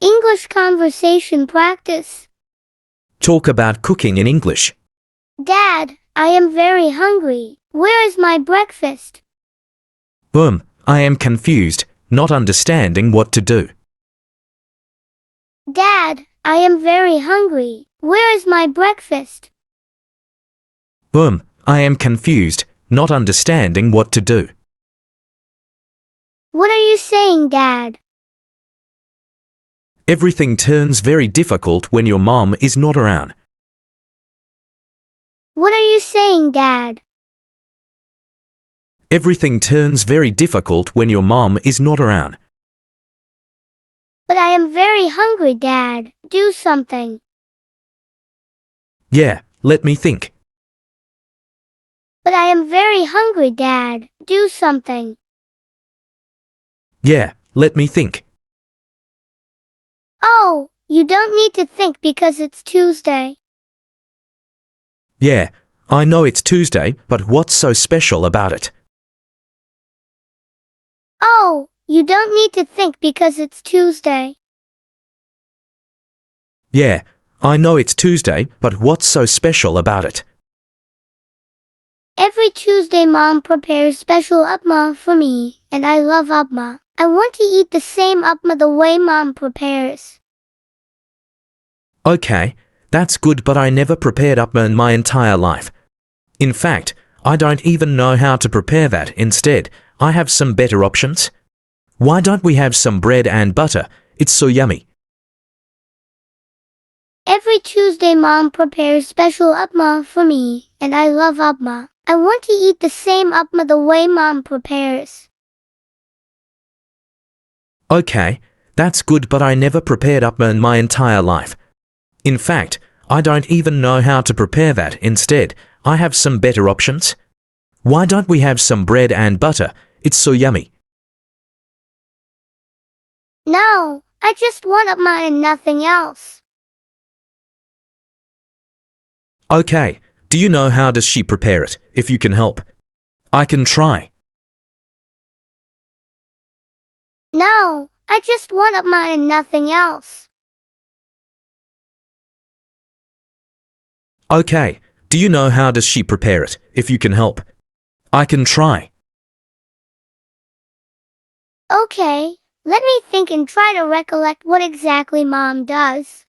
English conversation practice. Talk about cooking in English. Dad, I am very hungry. Where is my breakfast? I am confused, not understanding what to do. Dad, I am very hungry. Where is my breakfast? I am confused, not understanding what to do. What are you saying, Dad? Everything turns very difficult when your mom is not around. What are you saying, Dad? Everything turns very difficult when your mom is not around. But I am very hungry, Dad. Do something. Yeah, let me think. But I am very hungry, Dad. Do something. Yeah, let me think. Oh, you don't need to think because it's Tuesday. Yeah, I know it's Tuesday, but what's so special about it? Oh, you don't need to think because it's Tuesday. Yeah, I know it's Tuesday, but what's so special about it? Every Tuesday Mom prepares special upma for me, and I love upma. I want to eat the same upma the way Mom prepares. Okay, that's good, but I never prepared upma in my entire life. In fact, I don't even know how to prepare that. Instead, I have some better options. Why don't we have some bread and butter? It's so yummy. Every Tuesday Mom prepares special upma for me, and I love upma. I want to eat the same upma the way Mom prepares. Okay, that's good, but I never prepared upma in my entire life. In fact, I don't even know how to prepare that. Instead, I have some better options. Why don't we have some bread and butter? It's so yummy. No, I just want upma and nothing else. Okay, do you know how does she prepare it? If you can help, I can try. No, I just want upma and nothing else. Okay, do you know how does she prepare it? If you can help, I can try. Okay, let me think and try to recollect what exactly Mom does.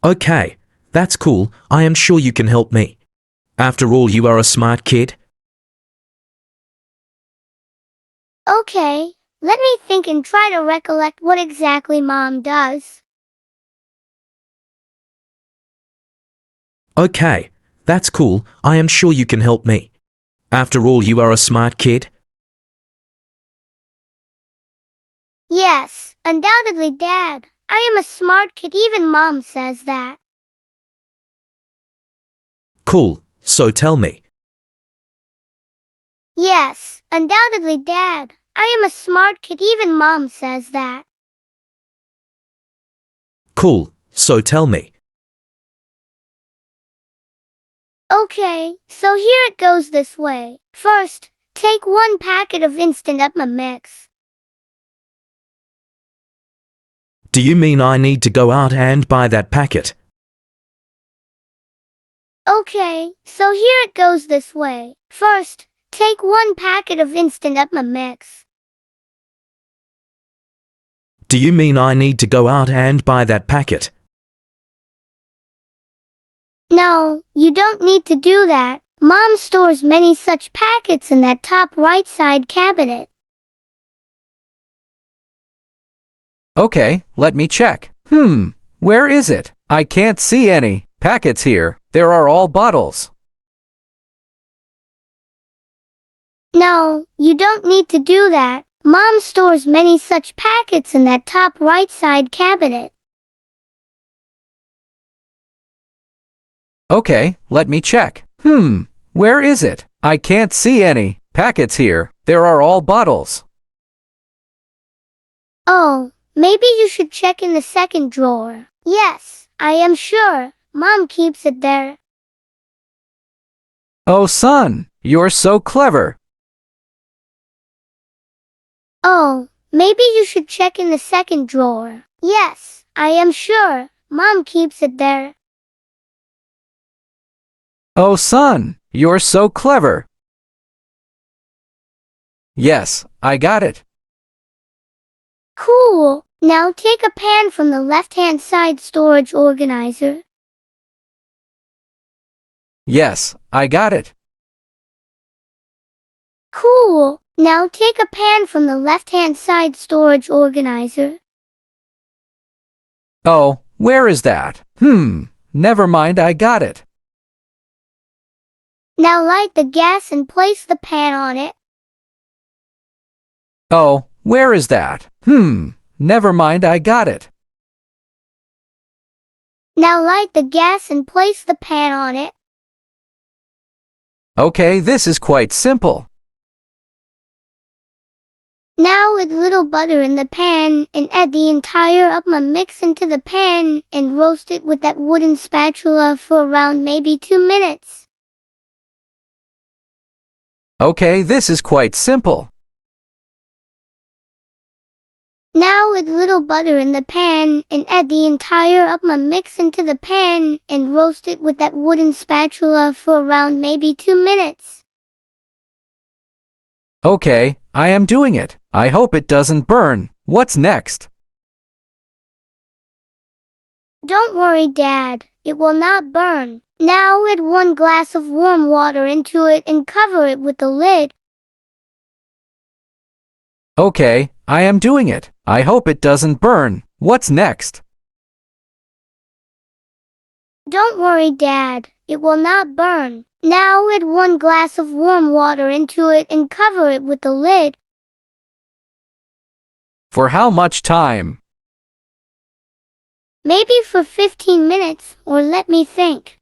Okay, that's cool. I am sure you can help me. After all, you are a smart kid. Okay, let me think and try to recollect what exactly Mom does. Okay, that's cool. I am sure you can help me. After all, you are a smart kid. Yes, undoubtedly, Dad. I am a smart kid, even Mom says that. Cool, so tell me. Yes, undoubtedly, Dad. I am a smart kid, even Mom says that. Cool, so tell me. Okay, so here it goes this way. First, take 1 packet of instant upma mix. Do you mean I need to go out and buy that packet? Okay, so here it goes this way. First, take 1 packet of instant upma mix. Do you mean I need to go out and buy that packet? No, you don't need to do that. Mom stores many such packets in that top right side cabinet. Okay, let me check. Where is it? I can't see any packets here. There are all bottles. No, you don't need to do that. Mom stores many such packets in that top right side cabinet. Okay, let me check. Where is it? I can't see any packets here. There are all bottles. Oh, maybe you should check in the second drawer. Yes, I am sure. Mom keeps it there. Oh, son, you're so clever. Oh, Maybe you should check in the second drawer. Yes, I am sure. Mom keeps it there. Oh, son, you're so clever. Yes, I got it. Cool. Now take a pan from the left-hand side storage organizer. Yes, I got it. Cool. Now take a pan from the left-hand side storage organizer. Oh, where is that? Never mind, I got it. Now light the gas and place the pan on it. Oh, where is that? Never mind, I got it. Now light the gas and place the pan on it. Okay, this is quite simple. Now add little butter in the pan and add the entire upma mix into the pan and roast it with that wooden spatula for around maybe 2 minutes. Okay, this is quite simple. Now add little butter in the pan and add the entire upma mix into the pan and roast it with that wooden spatula for around maybe 2 minutes. Okay, I am doing it. I hope it doesn't burn. What's next? Don't worry, Dad. It will not burn. Now add 1 glass of warm water into it and cover it with the lid. Okay, I am doing it. I hope it doesn't burn. What's next? Don't worry, Dad. It will not burn. Now add 1 glass of warm water into it and cover it with the lid. For how much time? Maybe for 15 minutes, or let me think.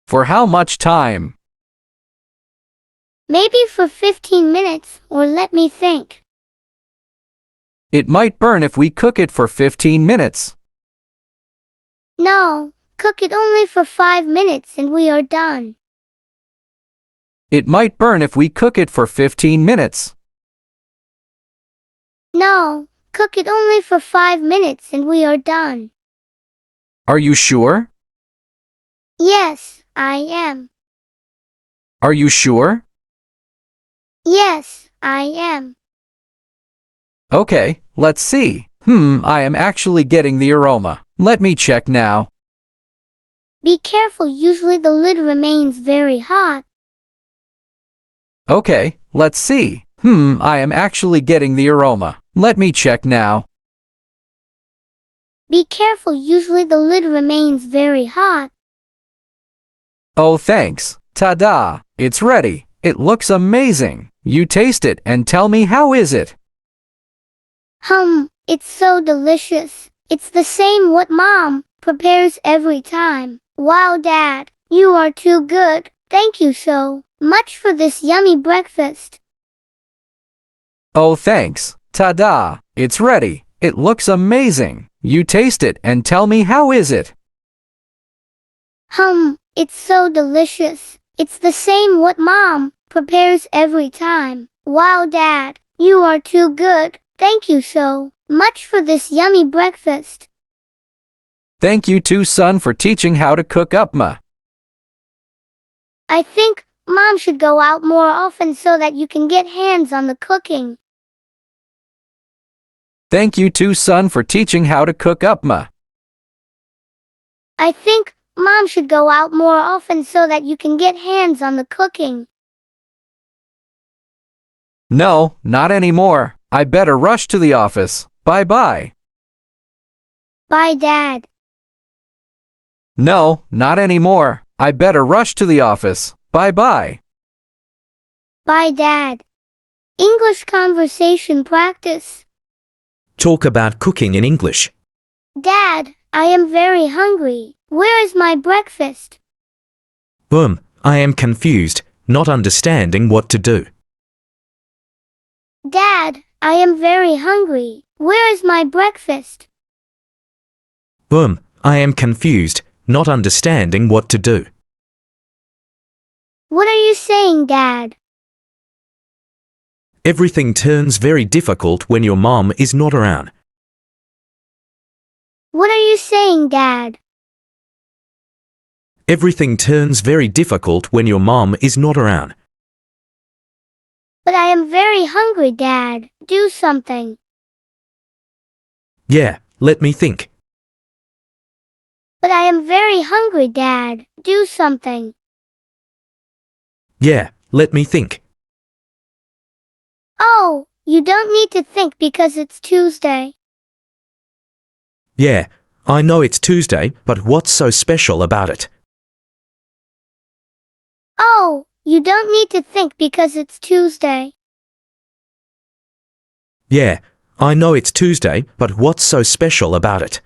For how much time? Maybe for 15 minutes, or let me think. It might burn if we cook it for 15 minutes. No, cook it only for 5 minutes and we are done. It might burn if we cook it for 15 minutes. No, cook it only for 5 minutes and we are done. Are you sure? Yes, I am. Are you sure? Yes, I am. Okay, let's see. I am actually getting the aroma. Let me check now. Be careful, usually the lid remains very hot. Okay, let's see. I am actually getting the aroma. Let me check now. Be careful, usually the lid remains very hot. Oh, thanks. Ta-da! It's ready. It looks amazing. You taste it and tell me how is it? It's so delicious. It's the same what Mom prepares every time. Wow, Dad, you are too good. Thank you so much for this yummy breakfast. Oh, thanks. Ta-da! It's ready. It looks amazing. You taste it and tell me how is it? It's so delicious. It's the same what Mom prepares every time. Wow, Dad, you are too good. Thank you so much for this yummy breakfast. Thank you too, son, for teaching how to cook upma. I think Mom should go out more often so that you can get hands on the cooking. Thank you too, son, for teaching how to cook upma. I think Mom should go out more often so that you can get hands on the cooking. No, not anymore. I better rush to the office. Bye-bye. Bye, Dad. No, not anymore. I better rush to the office. Bye-bye. Bye, Dad. English conversation practice. Talk about cooking in English. Dad, I am very hungry. Where is my breakfast? I am confused, not understanding what to do. Dad, I am very hungry. Where is my breakfast? I am confused, not understanding what to do. What are you saying, Dad? Everything turns very difficult when your mom is not around. What are you saying, Dad? Everything turns very difficult when your mom is not around. But I am very hungry, Dad. Do something. Yeah, let me think. But I am very hungry, Dad. Do something. Yeah, let me think. Oh, you don't need to think because it's Tuesday. Yeah, I know it's Tuesday, but what's so special about it? Oh, you don't need to think because it's Tuesday. Yeah, I know it's Tuesday, but what's so special about it?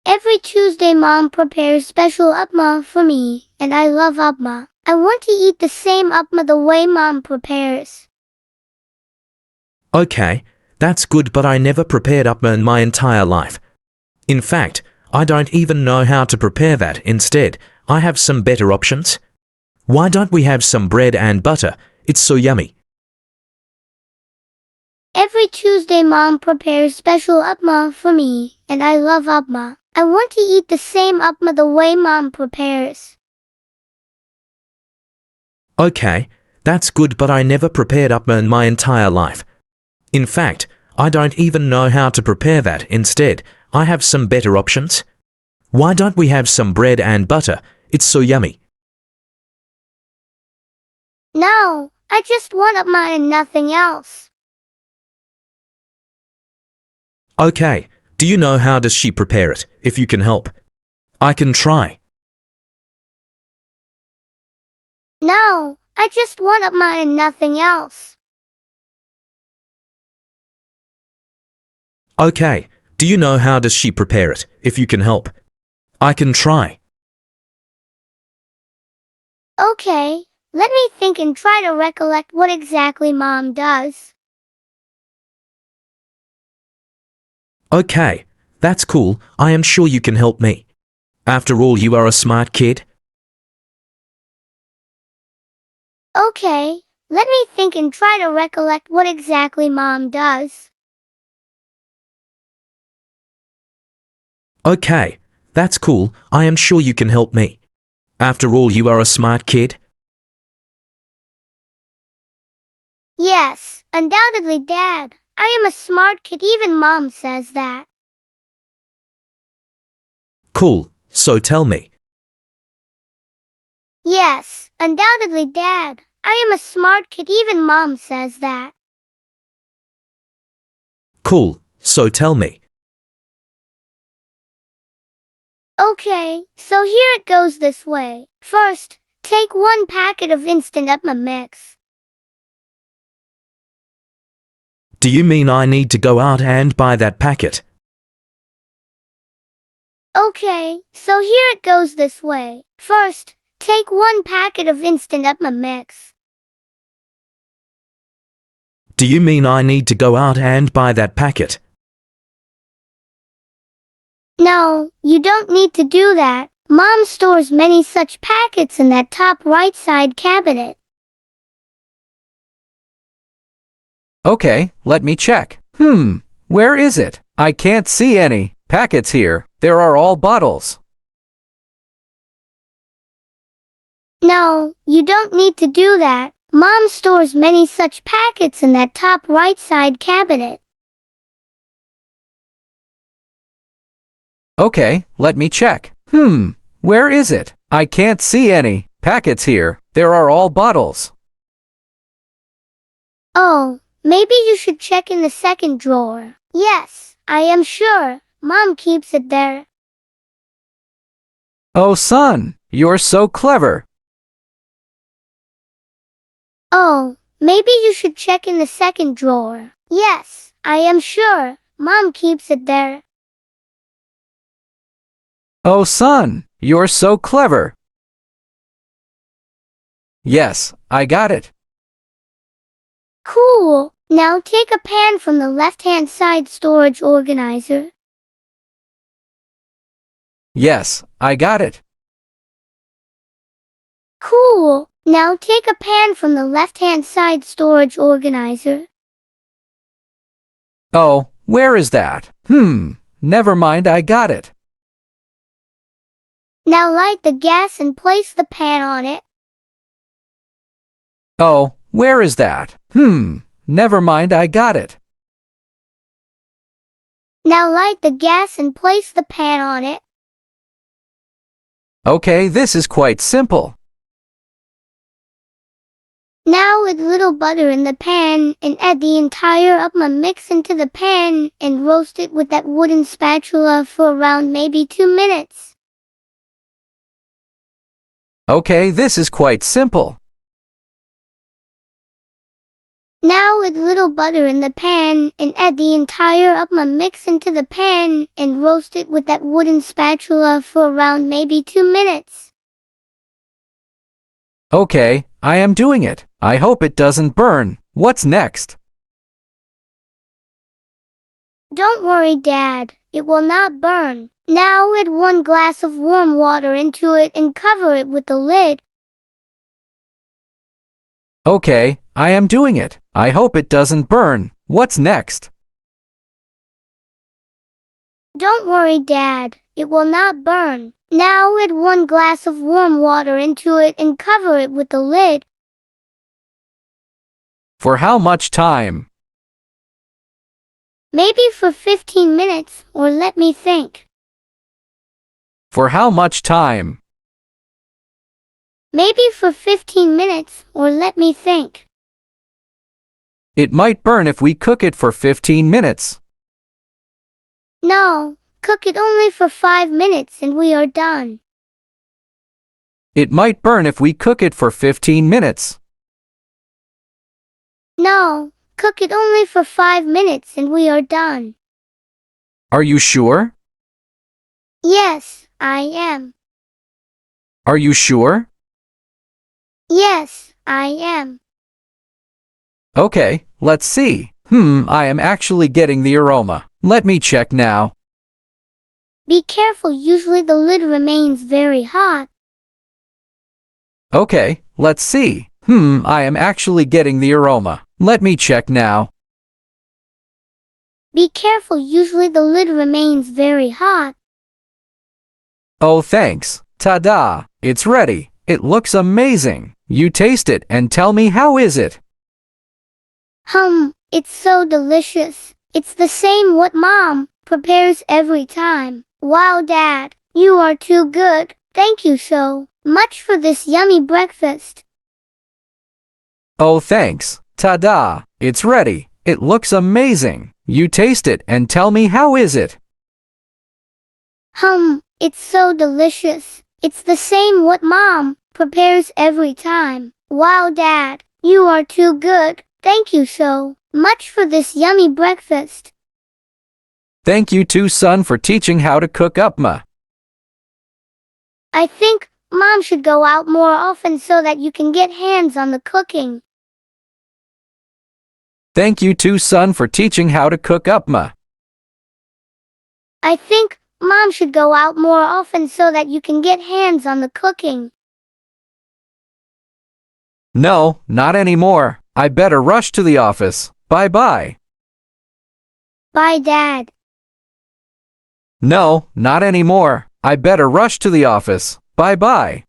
Every Tuesday Mom prepares special upma for me, and I love upma. I want to eat the same upma the way Mom prepares. Okay, that's good, but I never prepared upma in my entire life. In fact, I don't even know how to prepare that. Instead, I have some better options. Why don't we have some bread and butter? It's so yummy. Every Tuesday Mom prepares special upma for me, and I love upma. I want to eat the same upma the way Mom prepares. Okay, that's good, but I never prepared upma in my entire life. In fact, I don't even know how to prepare that. Instead, I have some better options. Why don't we have some bread and butter? It's so yummy. No, I just want upma and nothing else. Okay, do you know how does she prepare it? If you can help, I can try. No, I just want upma and nothing else. Okay, do you know how does she prepare it? If you can help, I can try. Okay, let me think and try to recollect what exactly Mom does. Okay, that's cool. I am sure you can help me. After all, you are a smart kid. Okay, let me think and try to recollect what exactly Mom does. Okay, that's cool. I am sure you can help me. After all, you are a smart kid. Yes, undoubtedly, Dad. I am a smart kid, even Mom says that. Cool, so tell me. Yes, undoubtedly, Dad. I am a smart kid, even Mom says that. Cool, so tell me. Okay, so here it goes this way. First, take 1 packet of instant upma mix. Do you mean I need to go out and buy that packet? Okay, so here it goes this way. First, take 1 packet of instant upma mix. Do you mean I need to go out and buy that packet? No, you don't need to do that. Mom stores many such packets in that top right side cabinet. Okay, let me check. Where is it? I can't see any packets here. There are all bottles. No, you don't need to do that. Mom stores many such packets in that top right side cabinet. Okay, let me check. Where is it? I can't see any packets here. There are all bottles. Oh, maybe you should check in the second drawer. Yes, I am sure. Mom keeps it there. Oh, son, you're so clever. Oh, maybe you should check in the second drawer. Yes, I am sure. Mom keeps it there. Oh, son, you're so clever. Yes, I got it. Cool. Now take a pan from the left-hand side storage organizer. Yes, I got it. Cool. Now take a pan from the left-hand side storage organizer. Oh, where is that? Never mind, I got it. Now light the gas and place the pan on it. Oh, where is that? Never mind, I got it. Now light the gas and place the pan on it. Okay, this is quite simple. Now add little butter in the pan and add the entire upma mix into the pan and roast it with that wooden spatula for around maybe 2 minutes. Okay, this is quite simple. Now add little butter in the pan and add the entire upma mix into the pan and roast it with that wooden spatula for around maybe 2 minutes. Okay, I am doing it. I hope it doesn't burn. What's next? Don't worry, Dad. It will not burn. Now add 1 glass of warm water into it and cover it with the lid. Okay, I am doing it. I hope it doesn't burn. What's next? Don't worry, Dad. It will not burn. Now add 1 glass of warm water into it and cover it with the lid. For how much time? Maybe for 15 minutes, or let me think. For how much time? Maybe for 15 minutes, or let me think. It might burn if we cook it for 15 minutes. No, cook it only for 5 minutes and we are done. It might burn if we cook it for 15 minutes. No, cook it only for 5 minutes and we are done. Are you sure? Yes, I am. Are you sure? Yes, I am. Okay, let's see. I am actually getting the aroma. Let me check now. Be careful, usually the lid remains very hot. Okay, let's see. I am actually getting the aroma. Let me check now. Be careful, usually the lid remains very hot. Oh, thanks. Ta-da! It's ready. It looks amazing. You taste it and tell me how is it? It's so delicious. It's the same what Mom prepares every time. Wow, Dad, you are too good. Thank you so much for this yummy breakfast. Oh, thanks. Ta-da! It's ready. It looks amazing. You taste it and tell me how is it? It's so delicious. It's the same what Mom prepares every time. Wow, Dad, you are too good. Thank you so much for this yummy breakfast. Thank you too, son, for teaching how to cook upma. I think Mom should go out more often so that you can get hands on the cooking. Thank you too, son, for teaching how to cook upma. I think Mom should go out more often so that you can get hands on the cooking. No, not anymore. I better rush to the office. Bye-bye. Bye, Dad. No, not anymore. I better rush to the office. Bye-bye.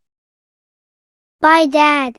Bye, Dad.